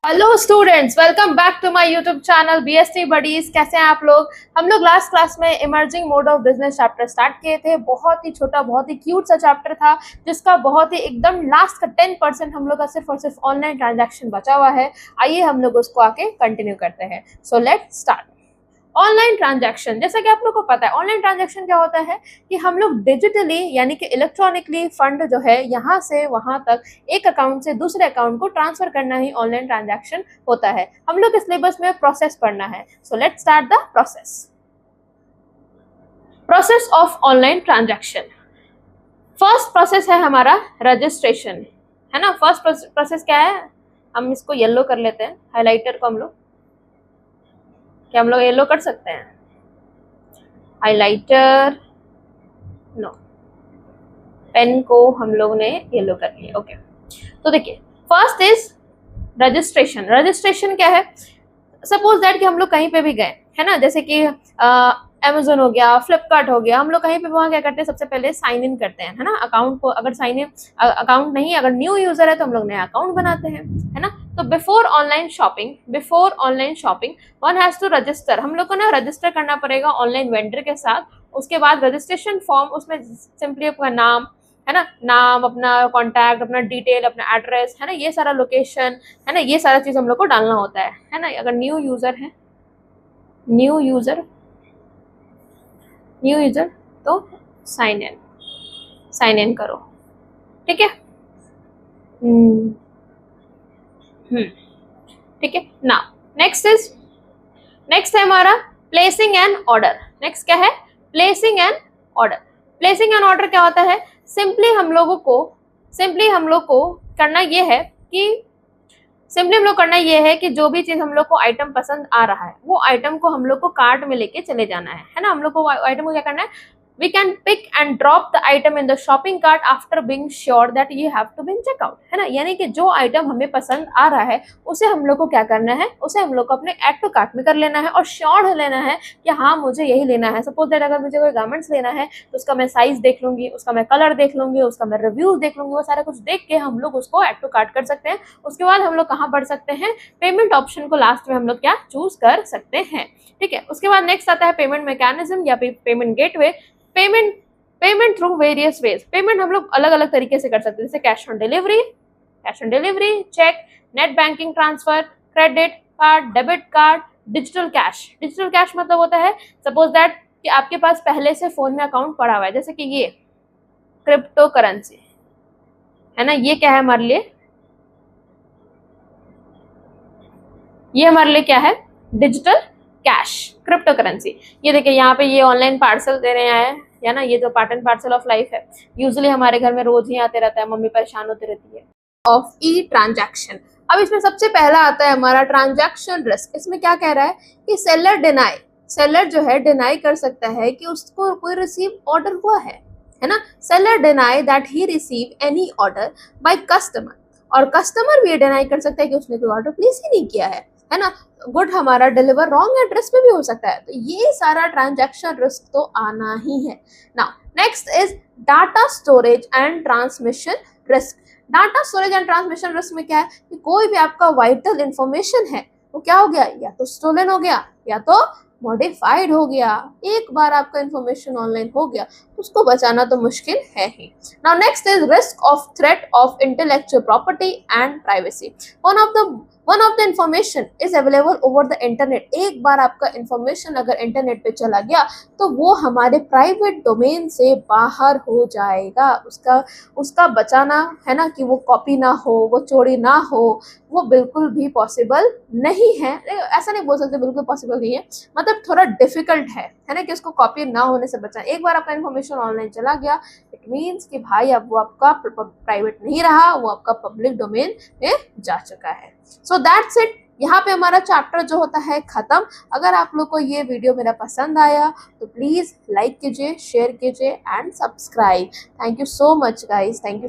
Hello students, welcome back to my YouTube channel BST buddies. कैसे हैं आप लोग? हम लोग लास्ट क्लास में emerging mode of business chapter start किए थे। बहुत ही छोटा, बहुत ही क्यूट सा चैप्टर था, जिसका बहुत ही एकदम लास्ट का 10% हम लोग का सिर्फ और सिर्फ ऑनलाइन ट्रांजैक्शन बचा हुआ है। आइए हम लोग उसको आके कंटिन्यू करते हैं। So let's start. Online transaction, जैसा कि आप लोग को पता है ऑनलाइन ट्रांजैक्शन क्या होता है कि हम लोग डिजिटली यानी कि इलेक्ट्रॉनिकली फंड जो है यहाँ से वहां तक एक अकाउंट से दूसरे अकाउंट को ट्रांसफर करना ही ऑनलाइन ट्रांजैक्शन होता है। हम लोग के सिलेबस में प्रोसेस पढ़ना है। So let's start the process of online transaction. First process है हमारा रजिस्ट्रेशन, है ना। फर्स्ट प्रोसेस क्या है? हम इसको येलो कर लेते हैं, हाइलाइटर को हम लोग येलो कर सकते हैं? हाइलाइटर नो, पेन को हम लोग ने येलो कर लिया। ओके, तो देखिए फर्स्ट इज रजिस्ट्रेशन। रजिस्ट्रेशन क्या है? सपोज दैट कि हम लोग कहीं पे भी गए, है ना, जैसे कि अमेजोन हो गया, फ्लिपकार्ट हो गया, हम लोग कहीं पे वहाँ क्या करते हैं, सबसे पहले साइन इन करते हैं, है ना। अकाउंट को अगर साइन इन अकाउंट नहीं, अगर न्यू यूजर है तो हम लोग नया अकाउंट बनाते हैं, है ना। तो before online shopping one has to register. हम लोग को ना रजिस्टर करना पड़ेगा ऑनलाइन वेंडर के साथ। उसके बाद रजिस्ट्रेशन फॉर्म, उसमें सिंपली आपका नाम, है ना, नाम, अपना कॉन्टैक्ट, अपना डिटेल, अपना एड्रेस, है ना, ये सारा लोकेशन, है ना, ये सारा चीज हम लोग को डालना होता है ना। अगर न्यू यूजर तो साइन इन करो, ठीक है। ठीक है ना। नेक्स्ट है हमारा प्लेसिंग एन ऑर्डर। नेक्स्ट क्या है? Placing an order. Placing an order क्या होता है? सिंपली हम लोग को करना ये है कि जो भी चीज हम लोग को आइटम पसंद आ रहा है वो आइटम को हम लोग को कार्ट में लेके चले जाना है ना। हम लोग को आइटम को क्या करना है? We can pick and drop the item in the shopping cart after being sure that you have to be in checkout, है ना। यानी कि जो आइटम हमें पसंद आ रहा है उसे हम लोग को क्या करना है? उसे हम लोग को अपने ऐड टू कार्ट में कर लेना है और श्योर हो लेना है कि हाँ मुझे यही लेना है। सपोज दैट अगर मुझे कोई गारमेंट्स लेना है तो उसका मैं साइज देख लूंगी, उसका मैं कलर देख लूंगी, उसका मैं रिव्यूज देख लूंगी, वो सारा कुछ देख के हम लोग उसको ऐड टू कार्ट कर सकते हैं। उसके बाद हम लोग कहाँ बढ़ सकते हैं? पेमेंट ऑप्शन को लास्ट में हम लोग क्या चूज कर सकते हैं, ठीक है। उसके बाद नेक्स्ट आता है पेमेंट मैकेनिज्म या payment gateway. Payment through various ways. Payment हम लोग अलग अलग तरीके से कर सकते हैं, जैसे cash on delivery, cheque, net banking transfer, credit card, debit card, digital cash मतलब होता है सपोज दैट कि आपके पास पहले से फोन में अकाउंट पड़ा हुआ है, जैसे कि ये क्रिप्टो करेंसी है ना। ये क्या है हमारे लिए? ये हमारे लिए क्या है? Digital cash, crypto currency. ये देखिए यहाँ पे ये ऑनलाइन पार्सल दे रहे हैं, या ना, ये जो part and parcel of life है। यूजुअली हमारे घर में रोज ही आते रहता है, मम्मी परेशान होती रहती है। Of E transaction. अब इसमें सबसे पहला आता है हमारा ट्रांजैक्शन रिस्क। इसमें क्या कह रहा है कि सेलर जो है डिनाई कर सकता है कि उसको कोई रिसीव ऑर्डर हुआ है ना। Seller deny that he receive any order by customer, और कस्टमर भी डिनाई कर सकता है कि उसने कोई ऑर्डर प्लेस ही नहीं किया है ना। गुड हमारा डिलीवर रॉन्ग एड्रेस पे भी हो सकता है। तो ये सारा ट्रांजैक्शन रिस्क तो आना ही है। Now next is data storage and transmission risk. Data storage and transmission risk में क्या है कि कोई भी आपका वाइटल इंफॉर्मेशन है वो क्या हो गया, या तो स्टोलन हो गया या तो मॉडिफाइड हो गया। एक बार आपका इंफॉर्मेशन ऑनलाइन हो गया तो उसको बचाना तो मुश्किल है ही। Now next is risk of threat of intellectual property and privacy. One of the information is available over the internet. एक बार आपका इंफॉर्मेशन अगर इंटरनेट पे चला गया तो वो हमारे प्राइवेट डोमेन से बाहर हो जाएगा। उसका बचाना, है ना, कि वो कॉपी ना हो, वो चोरी ना हो, वो बिल्कुल भी पॉसिबल नहीं है। ऐसा नहीं बोल सकते बिल्कुल पॉसिबल नहीं है, मतलब थोड़ा डिफिकल्ट है ना, कि उसको कॉपी ना होने से बचाना। एक बार आपका इन्फॉर्मेशन ऑनलाइन चला गया, इट मीन्स कि भाई अब वो आपका प्राइवेट नहीं रहा, वो आपका पब्लिक डोमेन में जा चुका है। So that's it. यहाँ पे हमारा चैप्टर जो होता है खत्म। अगर आप लोग को ये वीडियो मेरा पसंद आया तो प्लीज लाइक कीजिए, शेयर कीजिए and subscribe. Thank you so much guys, thank you.